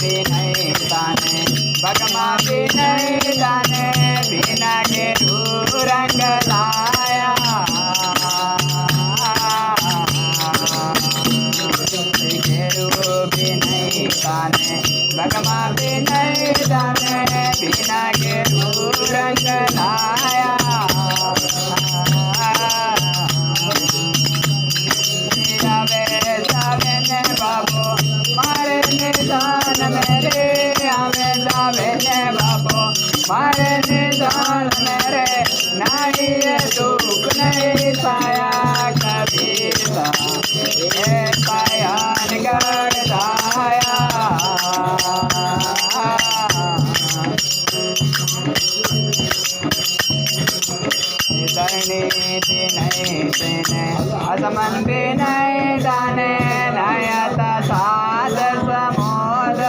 विनय ताने भगमा विनय ताने बिना के रंग लाया विनय ताने भगमा विनय ताने बिना के रंग लाया बाबो मारे निदान मेरे आवे जावे ने बाबो मारे निदान मेरे नहीं ये दुख नहीं पाया कभी ये पाया निगड़ जाया धरणी दिन असमन विनय दाने नयत साध समोद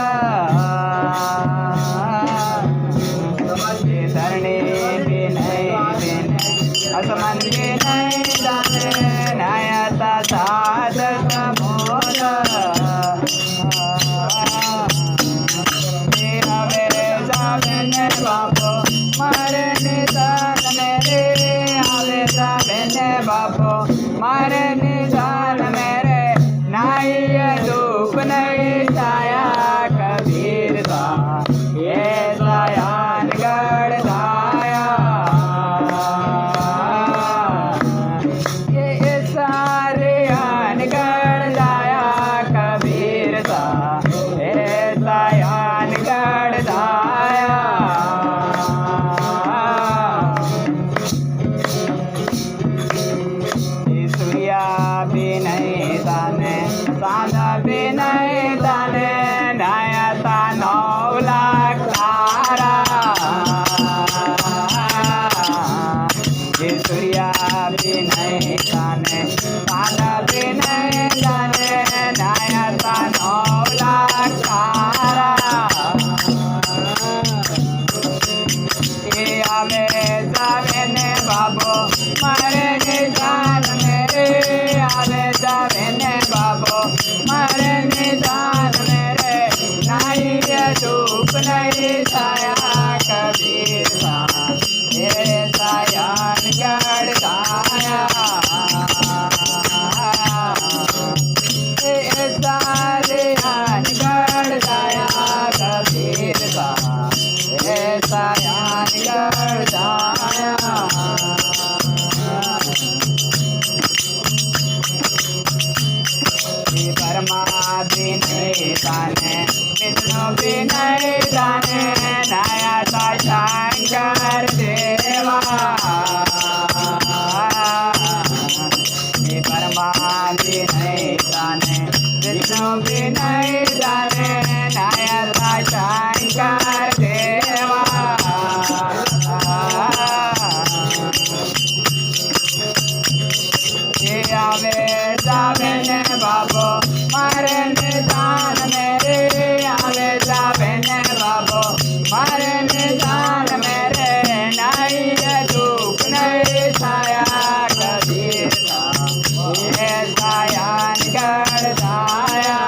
धरणी विनय असमन विनय दाने नयत साध समोद हवे जावे ने बाबो मारे निदान मेरे आवे जावे ने बाबो मारे निदान मेरे नहीं ये दुख नहीं छाया कबीर दा ये दयान गढ़ दाया ये सारे आन गढ़ दाया कबीर दा ये दयान गढ़ दाया विनय ताने साधा विनय ताने नयता 9 लाख तारा सूर्या विनय ताने साधा विनय ताने नयता 9 लाख तारा ये आवे जावे ने बाबो मारे निदान मेरे आवे जावे ने बाबो मारे निदान मेरे नहीं ये दुख नहीं छाया कबीर ये सायान गढ़ दाया ये सारे गढ़ दाया कबीर ये सायान गढ़ दाया परमा विनय ताने विष्णु विनय ताने नयता शंकर देवा परमा विनय ताने विष्णु विनय ताने नयता शंकर देवा आवे जावे ने बाबो मारे निदान मेरे आवे जावे ने बाबो मारे निदान मेरे नहीं ये दुख नहीं छाया कबीर ये सायान गढ़ दाया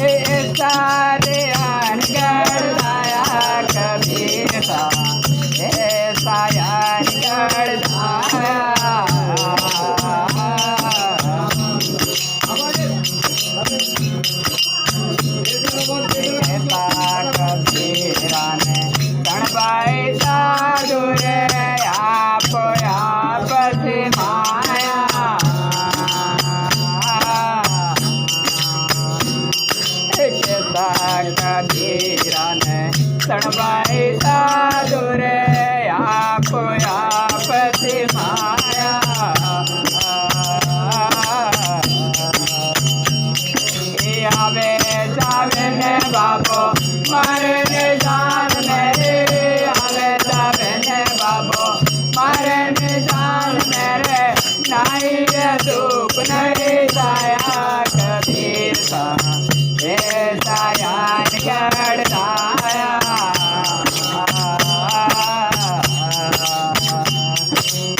ये सारे गढ़ दाया कबीर ये सायान गढ़ दाया कबीरा ने गणबाई साधु रे आप से माया कबीरा ने गणबाई साधु रे आप से माया आवे जावे ने बाबो मारे निदान मेरे आवे जावे ने बाबो मारे निदान मेरे नहीं ये दुख नहीं छाया कबीर ये सायान गढ़ दाया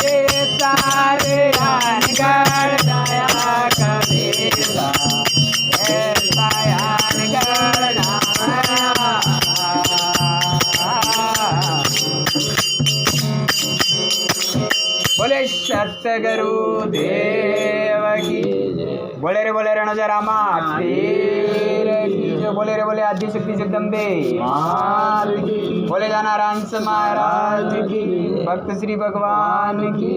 ये सारे गढ़ दाया कबीर सतगुरु देव की बोले रे रणजा रामा पीर की जय। बोले रे आदि शक्ति जगदम्बे मात की। बोले जाना रांस महाराज की। भक्त श्री भगवान की।